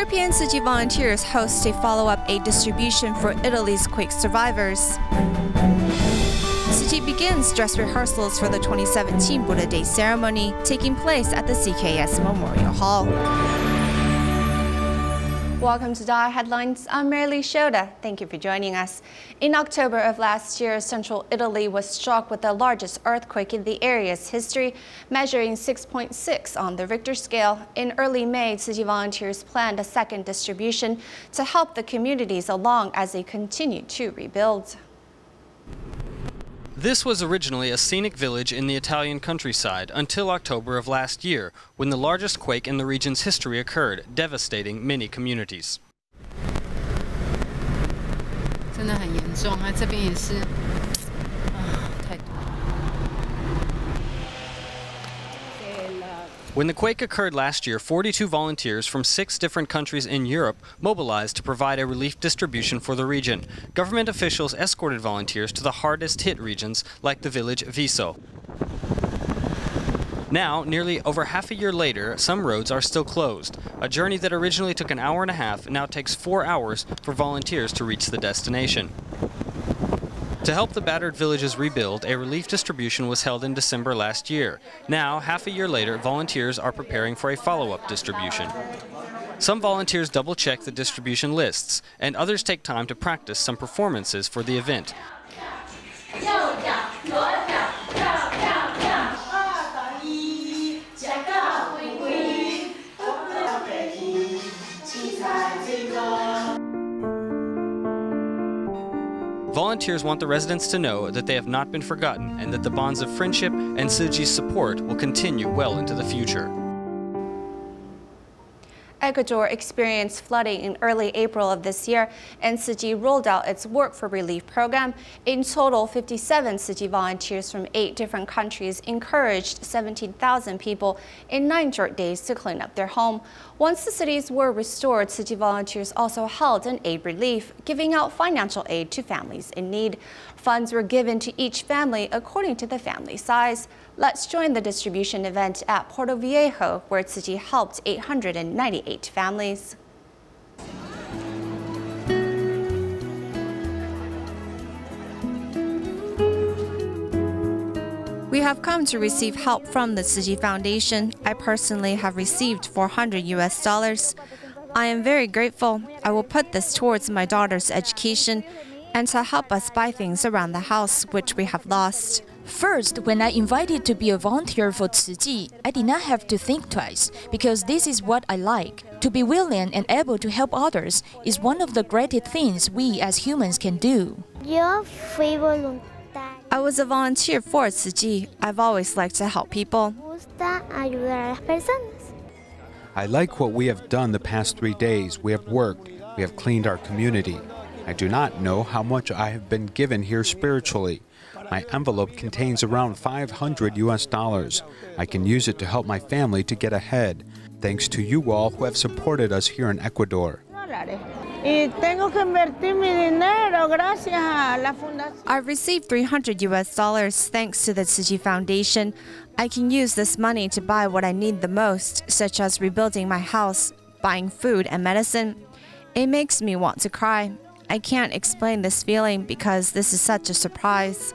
European Tzu Chi volunteers host a follow-up aid distribution for Italy's quake survivors. Tzu Chi begins dress rehearsals for the 2017 Buddha Day ceremony, taking place at the CKS Memorial Hall. Welcome to DaAi Headlines. I'm Marilee Shoda. Thank you for joining us. In October of last year, central Italy was struck with the largest earthquake in the area's history, measuring 6.6 on the Richter scale. In early May, Tzu Chi volunteers planned a second distribution to help the communities along as they continue to rebuild. This was originally a scenic village in the Italian countryside until October of last year, when the largest quake in the region's history occurred, devastating many communities. 真的很严重啊，这边也是，太多。 When the quake occurred last year, 42 volunteers from 6 different countries in Europe mobilized to provide a relief distribution for the region. Government officials escorted volunteers to the hardest-hit regions, like the village Viso. Now, nearly over half a year later, some roads are still closed. A journey that originally took an hour and a half now takes 4 hours for volunteers to reach the destination. To help the battered villages rebuild, a relief distribution was held in December last year. Now, half a year later, volunteers are preparing for a follow-up distribution. Some volunteers double-check the distribution lists, and others take time to practice some performances for the event. Volunteers want the residents to know that they have not been forgotten and that the bonds of friendship and Tzu Chi's support will continue well into the future. Ecuador experienced flooding in early April of this year, and Tzu Chi rolled out its Work for Relief program. In total, 57 Tzu Chi volunteers from 8 different countries encouraged 17,000 people in 9 short days to clean up their home. Once the cities were restored, Tzu Chi volunteers also held an aid relief, giving out financial aid to families in need. Funds were given to each family according to the family size. Let's join the distribution event at Puerto Viejo, where Tzu Chi helped 898 families. We have come to receive help from the Tzu Chi Foundation. I personally have received $400. I am very grateful. I will put this towards my daughter's education and to help us buy things around the house which we have lost. First, when I invited to be a volunteer for Tzu Chi, I did not have to think twice, because this is what I like. To be willing and able to help others is one of the greatest things we as humans can do. I was a volunteer for Tzu Chi. I've always liked to help people. I like what we have done the past 3 days. We have worked. We have cleaned our community. I do not know how much I have been given here spiritually. My envelope contains around $500. I can use it to help my family to get ahead. Thanks to you all who have supported us here in Ecuador. I've received $300 thanks to the Tzu Chi Foundation. I can use this money to buy what I need the most, such as rebuilding my house, buying food and medicine. It makes me want to cry. I can't explain this feeling because this is such a surprise.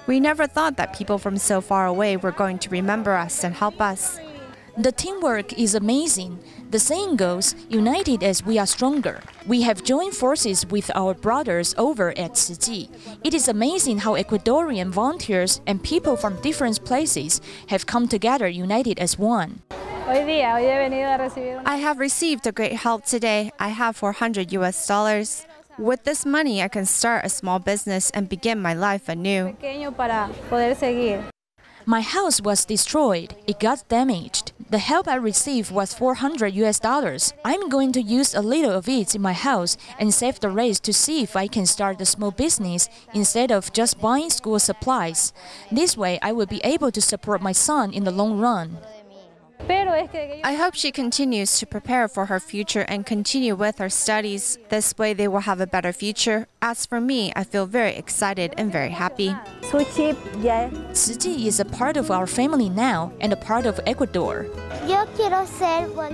We never thought that people from so far away were going to remember us and help us. The teamwork is amazing. The saying goes, united as we are stronger. We have joined forces with our brothers over at Tzu Chi. It is amazing how Ecuadorian volunteers and people from different places have come together united as one. I have received a great help today. I have $400. With this money, I can start a small business and begin my life anew. My house was destroyed. It got damaged. The help I received was $400. I'm going to use a little of it in my house and save the rest to see if I can start a small business instead of just buying school supplies. This way, I will be able to support my son in the long run. I hope she continues to prepare for her future and continue with her studies. This way they will have a better future. As for me, I feel very excited and very happy. Tzu Chi is a part of our family now and a part of Ecuador.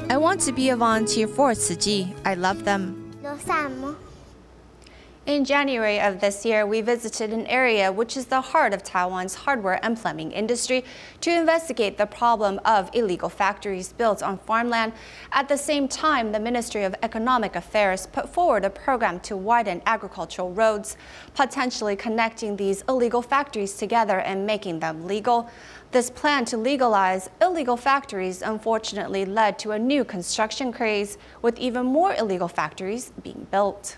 I want to be a volunteer for Tzu Chi. I love them. In January of this year, we visited an area which is the heart of Taiwan's hardware and plumbing industry to investigate the problem of illegal factories built on farmland. At the same time, the Ministry of Economic Affairs put forward a program to widen agricultural roads, potentially connecting these illegal factories together and making them legal. This plan to legalize illegal factories unfortunately led to a new construction craze, with even more illegal factories being built.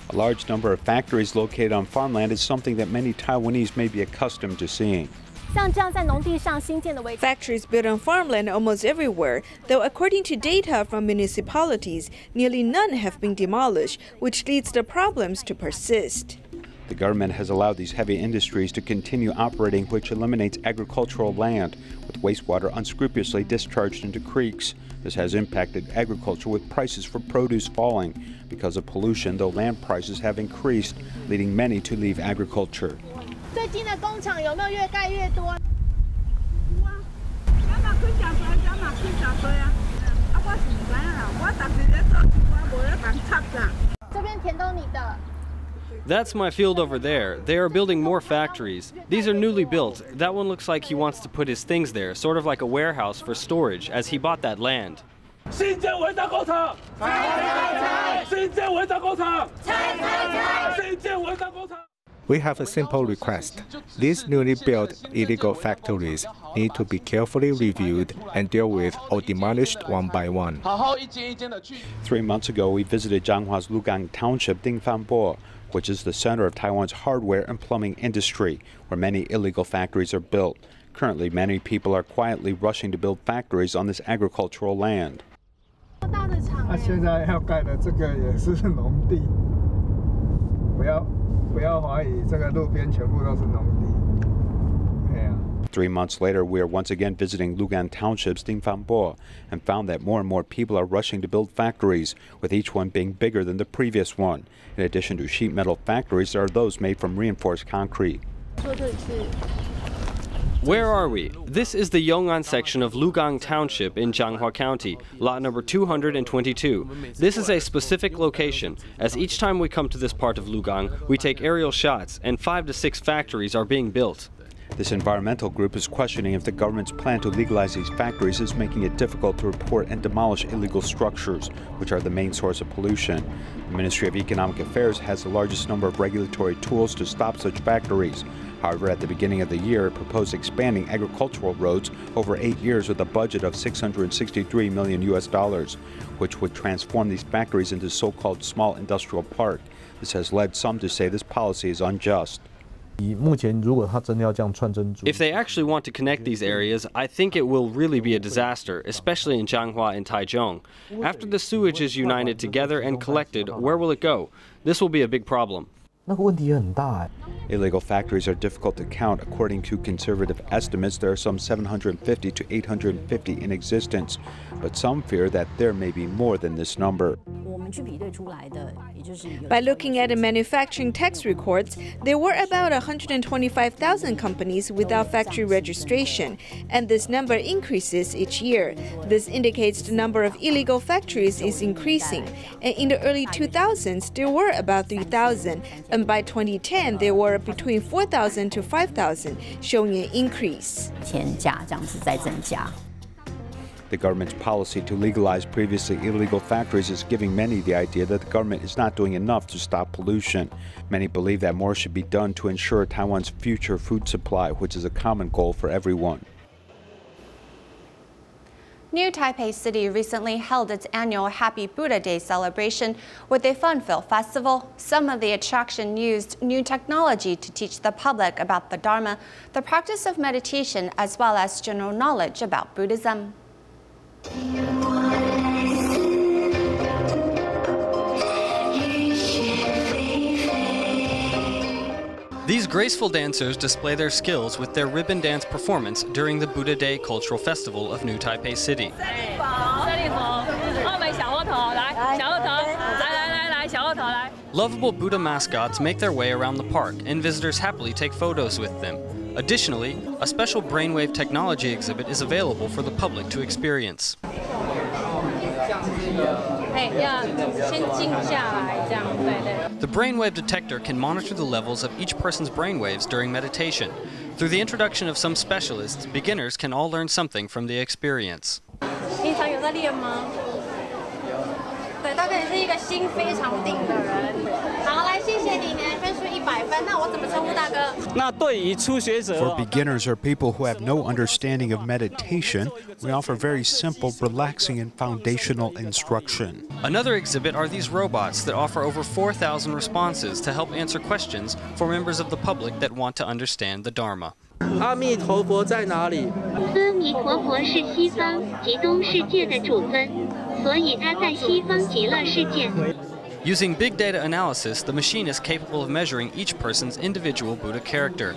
A large number of factories located on farmland is something that many Taiwanese may be accustomed to seeing. Factories built on farmland almost everywhere, though according to data from municipalities, nearly none have been demolished, which leads the problems to persist. The government has allowed these heavy industries to continue operating, which eliminates agricultural land, with wastewater unscrupulously discharged into creeks. This has impacted agriculture, with prices for produce falling because of pollution, though land prices have increased, leading many to leave agriculture. That's my field over there. They are building more factories. These are newly built. That one looks like he wants to put his things there, sort of like a warehouse for storage, as he bought that land. We have a simple request. These newly built illegal factories need to be carefully reviewed and dealt with or demolished one by one. 3 months ago, we visited Zhanghua's Lugang Township, Dingfanbo, which is the center of Taiwan's hardware and plumbing industry, where many illegal factories are built. Currently, many people are quietly rushing to build factories on this agricultural land. Three months later, we are once again visiting Lugan Township's Dingfanbo and found that more and more people are rushing to build factories, with each one being bigger than the previous one. In addition to sheet metal factories, there are those made from reinforced concrete. Where are we? This is the Yong'an section of Lugang Township in Changhua County, lot number 222. This is a specific location, as each time we come to this part of Lugang, we take aerial shots, and 5 to 6 factories are being built. This environmental group is questioning if the government's plan to legalize these factories is making it difficult to report and demolish illegal structures, which are the main source of pollution. The Ministry of Economic Affairs has the largest number of regulatory tools to stop such factories. However, at the beginning of the year, it proposed expanding agricultural roads over 8 years with a budget of $663 million, which would transform these factories into so-called small industrial park. This has led some to say this policy is unjust. If they actually want to connect these areas, I think it will really be a disaster, especially in Changhua and Taichung. After the sewage is united together and collected, where will it go? This will be a big problem. Illegal factories are difficult to count. According to conservative estimates, there are some 750 to 850 in existence, but some fear that there may be more than this number. By looking at the manufacturing tax records, there were about 125,000 companies without factory registration, and this number increases each year. This indicates the number of illegal factories is increasing, and in the early 2000s, there were about 3,000, and by 2010, there were between 4,000 to 5,000, showing an increase. The government's policy to legalize previously illegal factories is giving many the idea that the government is not doing enough to stop pollution. Many believe that more should be done to ensure Taiwan's future food supply, which is a common goal for everyone. New Taipei City recently held its annual Happy Buddha Day celebration with a fun-filled festival. Some of the attraction used new technology to teach the public about the Dharma, the practice of meditation, as well as general knowledge about Buddhism. These graceful dancers display their skills with their ribbon dance performance during the Buddha Day Cultural Festival of New Taipei City. Lovable Buddha mascots make their way around the park, and visitors happily take photos with them. Additionally, a special brainwave technology exhibit is available for the public to experience. The brainwave detector can monitor the levels of each person's brainwaves during meditation. Through the introduction of some specialists, beginners can all learn something from the experience. For beginners or people who have no understanding of meditation, we offer very simple, relaxing, and foundational instruction. Another exhibit are these robots that offer over 4,000 responses to help answer questions for members of the public that want to understand the Dharma. 阿弥陀佛在哪里？阿弥陀佛是西方极东世界的主尊，所以他在西方极乐世界。 Using big data analysis, the machine is capable of measuring each person's individual Buddha character.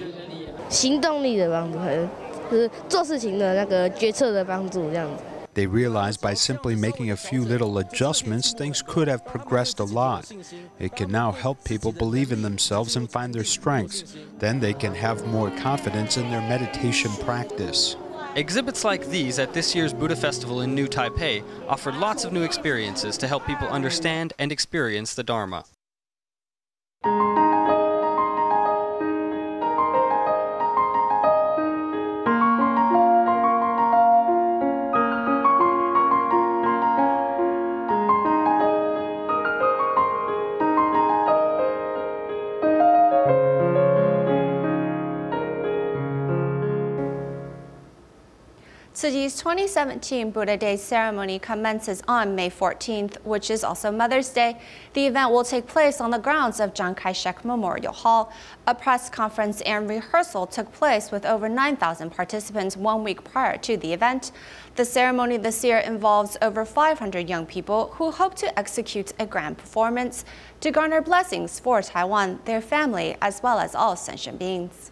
行动力的帮助，就是做事情的那个决策的帮助，这样子。 They realized by simply making a few little adjustments, things could have progressed a lot. It can now help people believe in themselves and find their strengths. Then they can have more confidence in their meditation practice. Exhibits like these at this year's Buddha Festival in New Taipei offered lots of new experiences to help people understand and experience the Dharma. Tzu Chi's 2017 Buddha Day ceremony commences on May 14th, which is also Mother's Day. The event will take place on the grounds of CKS Memorial Hall. A press conference and rehearsal took place with over 9,000 participants 1 week prior to the event. The ceremony this year involves over 500 young people who hope to execute a grand performance to garner blessings for Taiwan, their family, as well as all sentient beings.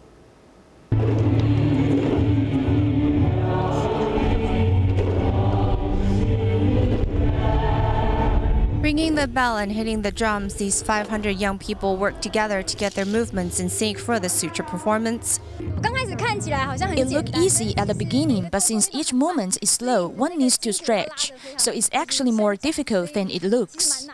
Ringing the bell and hitting the drums, these 500 young people work together to get their movements in sync for the sutra performance. It looked easy at the beginning, but since each movement is slow, one needs to stretch, so it's actually more difficult than it looks.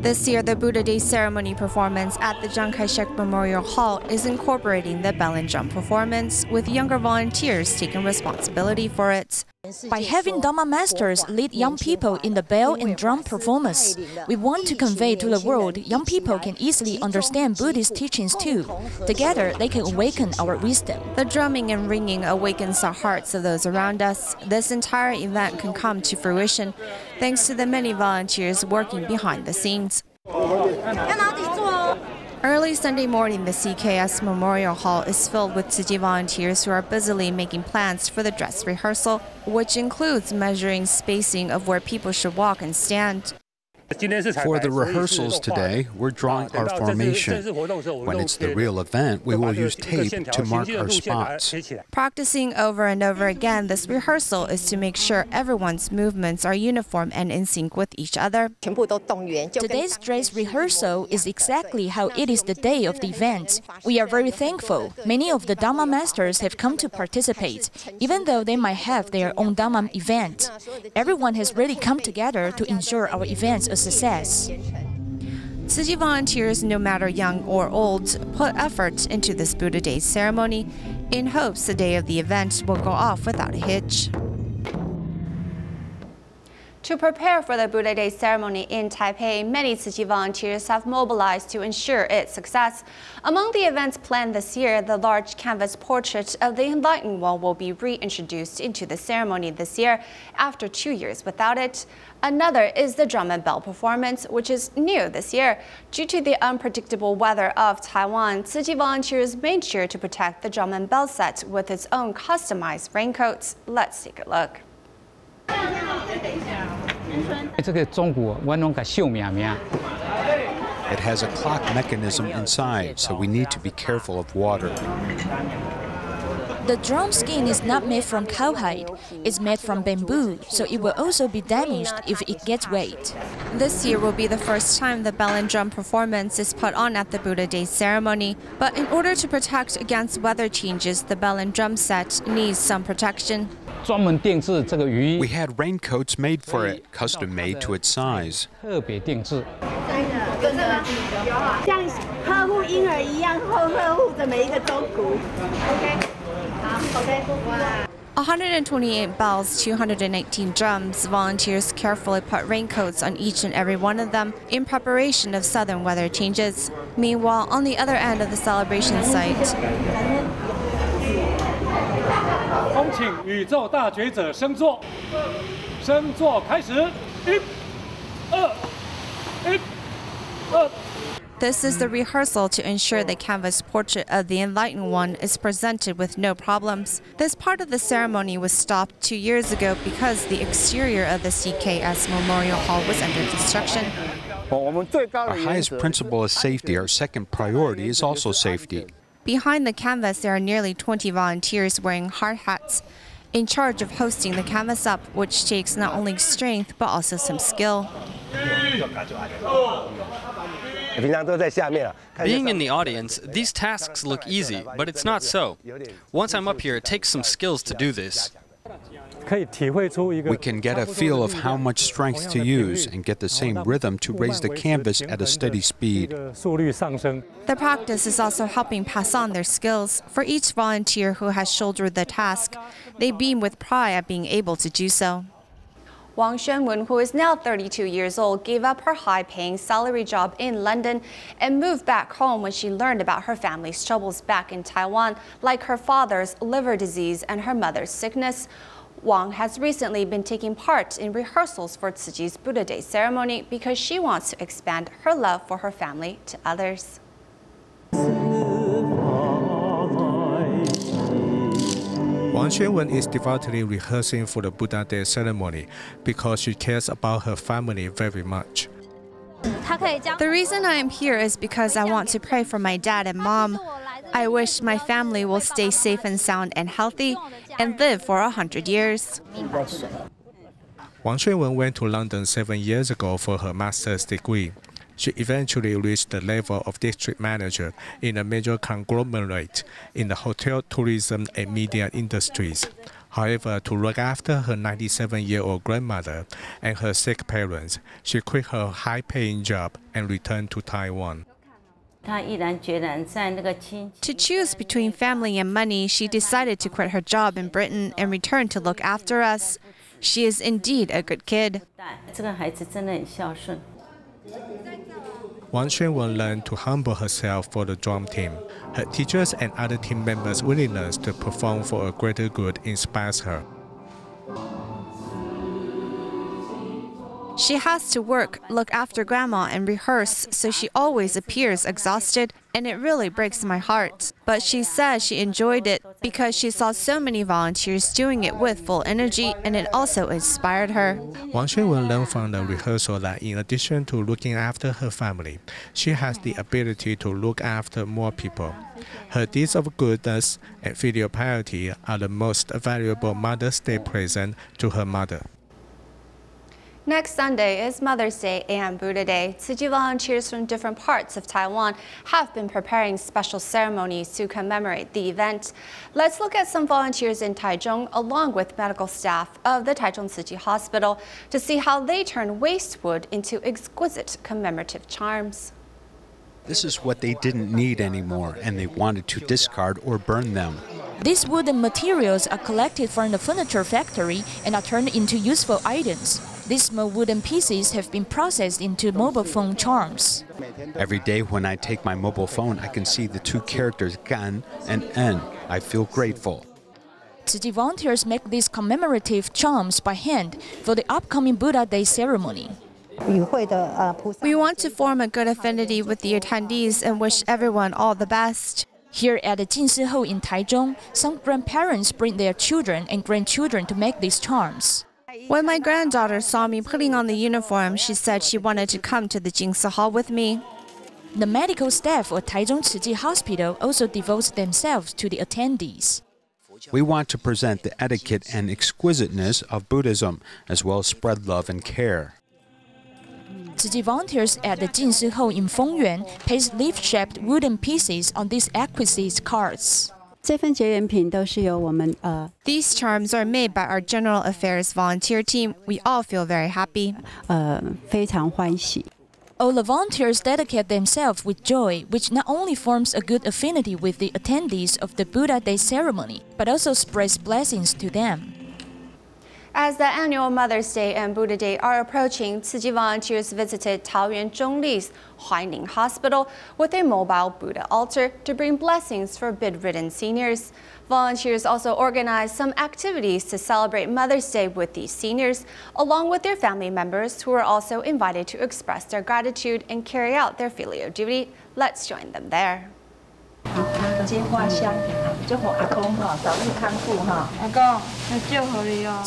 This year, the Buddha Day ceremony performance at the CKS Memorial Hall is incorporating the bell and drum performance, with younger volunteers taking responsibility for it. By having Dharma masters lead young people in the bell and drum performance, we want to convey to the world young people can easily understand Buddhist teachings too. Together, they can awaken our wisdom. The drumming and ringing awakens the hearts of those around us. This entire event can come to fruition thanks to the many volunteers working behind the scenes. Early Sunday morning, the CKS Memorial Hall is filled with Tzu Chi volunteers who are busily making plans for the dress rehearsal, which includes measuring spacing of where people should walk and stand. For the rehearsals today, we're drawing our formation. When it's the real event, we will use tape to mark our spots. Practicing over and over again, this rehearsal is to make sure everyone's movements are uniform and in sync with each other. Today's dress rehearsal is exactly how it is the day of the event. We are very thankful. Many of the Dharma masters have come to participate, even though they might have their own Dharma event. Everyone has really come together to ensure our events a success. Tzu Chi volunteers, no matter young or old, put effort into this Buddha Day ceremony in hopes the day of the event will go off without a hitch. To prepare for the Buddha Day ceremony in Taipei, many Tzu Chi volunteers have mobilized to ensure its success. Among the events planned this year, the large canvas portrait of the Enlightened One will be reintroduced into the ceremony this year after 2 years without it. Another is the drum and bell performance, which is new this year. Due to the unpredictable weather of Taiwan, Tzu Chi volunteers made sure to protect the drum and bell set with its own customized raincoats. Let's take a look. It has a clock mechanism inside, so we need to be careful of water. The drum skin is not made from cowhide. It's made from bamboo, so it will also be damaged if it gets wet. This year will be the first time the bell and drum performance is put on at the Buddha Day ceremony. But in order to protect against weather changes, the bell and drum set needs some protection. We had raincoats made for it, custom made to its size. 128 bells, 218 drums. Volunteers carefully put raincoats on each and every one of them in preparation of southern weather changes. Meanwhile, on the other end of the celebration site, 恭请宇宙大觉者升座，升座开始，1、2、1、2。 This is the rehearsal to ensure the canvas portrait of the Enlightened One is presented with no problems. This part of the ceremony was stopped 2 years ago because the exterior of the CKS Memorial Hall was under construction. Our highest principle is safety. Our second priority is also safety. Behind the canvas, there are nearly 20 volunteers wearing hard hats, in charge of hosting the canvas up, which takes not only strength but also some skill. Being in the audience, these tasks look easy, but it's not so. Once I'm up here, it takes some skills to do this. We can get a feel of how much strength to use and get the same rhythm to raise the canvas at a steady speed. The practice is also helping pass on their skills. For each volunteer who has shouldered the task, they beam with pride at being able to do so. Wang Xuanwen, who is now 32 years old, gave up her high-paying salary job in London and moved back home when she learned about her family's troubles back in Taiwan, like her father's liver disease and her mother's sickness. Wang has recently been taking part in rehearsals for Tzu Chi's Buddha Day ceremony because she wants to expand her love for her family to others. Wang Xuanwen is devoutly rehearsing for the Buddha Day ceremony because she cares about her family very much. The reason I am here is because I want to pray for my dad and mom. I wish my family will stay safe and sound and healthy and live for 100 years. Wang Xuanwen went to London 7 years ago for her master's degree. She eventually reached the level of district manager in a major conglomerate in the hotel, tourism, and media industries. However, to look after her 97-year-old grandmother and her sick parents, she quit her high-paying job and returned to Taiwan. To choose between family and money, she decided to quit her job in Britain and return to look after us. She is indeed a good kid. Wang Xuanwen learned to humble herself for the drum team. Her teachers and other team members' willingness to perform for a greater good inspires her. She has to work, look after grandma, and rehearse, so she always appears exhausted, and it really breaks my heart. But she says she enjoyed it because she saw so many volunteers doing it with full energy, and it also inspired her. Wang Xuanwen learned from the rehearsal that in addition to looking after her family, she has the ability to look after more people. Her deeds of goodness and filial piety are the most valuable Mother's Day present to her mother. Next Sunday is Mother's Day and Buddha Day. Tzu Chi volunteers from different parts of Taiwan have been preparing special ceremonies to commemorate the event. Let's look at some volunteers in Taichung along with medical staff of the Taichung Tzu Chi Hospital to see how they turn waste wood into exquisite commemorative charms. This is what they didn't need anymore, and they wanted to discard or burn them. These wooden materials are collected from the furniture factory and are turned into useful items. These small wooden pieces have been processed into mobile phone charms. Every day when I take my mobile phone, I can see the two characters Gan and En. I feel grateful. Tzu Chi volunteers make these commemorative charms by hand for the upcoming Buddha Day ceremony. We want to form a good affinity with the attendees and wish everyone all the best. Here at the Jinshi Hou in Taichung, some grandparents bring their children and grandchildren to make these charms. When my granddaughter saw me putting on the uniform, she said she wanted to come to the Jinshi Hall with me. The medical staff of Taichung Tzu Chi Hospital also devotes themselves to the attendees. We want to present the etiquette and exquisiteness of Buddhism, as well as spread love and care. Tzu Chi volunteers at the Jinshi Hou in Fengyuan paste leaf-shaped wooden pieces on these exquisite cards. These charms are made by our General Affairs volunteer team. We all feel very happy. All the volunteers dedicate themselves with joy, which not only forms a good affinity with the attendees of the Buddha Day ceremony, but also spreads blessings to them. As the annual Mother's Day and Buddha Day are approaching, Tzu Chi volunteers visited Taoyuan Zhongli's Huaining Hospital with a mobile Buddha altar to bring blessings for bedridden seniors. Volunteers also organized some activities to celebrate Mother's Day with these seniors, along with their family members who were also invited to express their gratitude and carry out their filial duty. Let's join them there. Tzu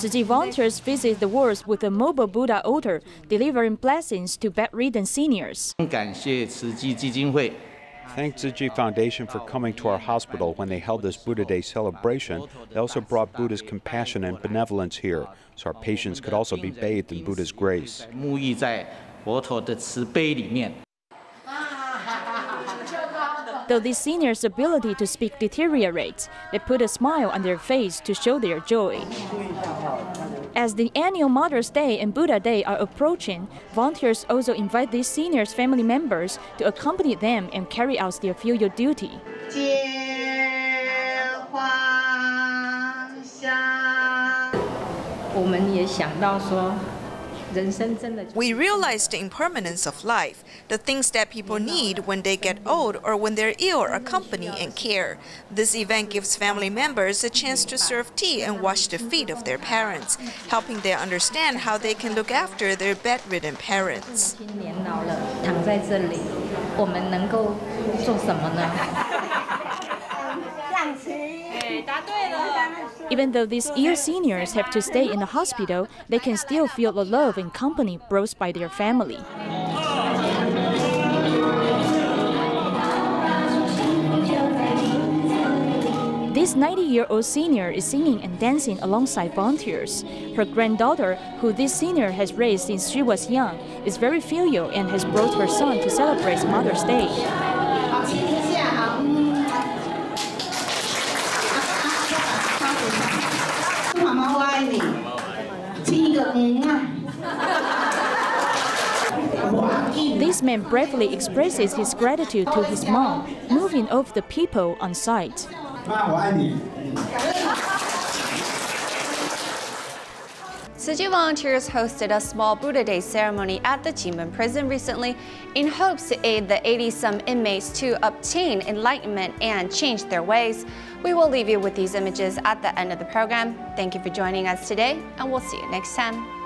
Chi volunteers visit the wards with a mobile Buddha altar, delivering blessings to bedridden seniors. Thank Tzu Chi Foundation for coming to our hospital when they held this Buddha Day celebration. They also brought Buddha's compassion and benevolence here, so our patients could also be bathed in Buddha's grace. Though these seniors' ability to speak deteriorates, they put a smile on their face to show their joy. As the annual Mother's Day and Buddha Day are approaching, volunteers also invite these seniors' family members to accompany them and carry out their filial duty. We realize the impermanence of life, the things that people need when they get old or when they're ill are company and care. This event gives family members a chance to serve tea and wash the feet of their parents, helping them understand how they can look after their bedridden parents. Even though these ill seniors have to stay in the hospital, they can still feel the love and company brought by their family. This 90-year-old senior is singing and dancing alongside volunteers. Her granddaughter, who this senior has raised since she was young, is very filial and has brought her son to celebrate Mother's Day. This man bravely expresses his gratitude to his mom, moving off the people on site. Tzu Chi volunteers hosted a small Buddha Day ceremony at the Jinmen prison recently in hopes to aid the 80-some inmates to obtain enlightenment and change their ways. We will leave you with these images at the end of the program. Thank you for joining us today, and we'll see you next time.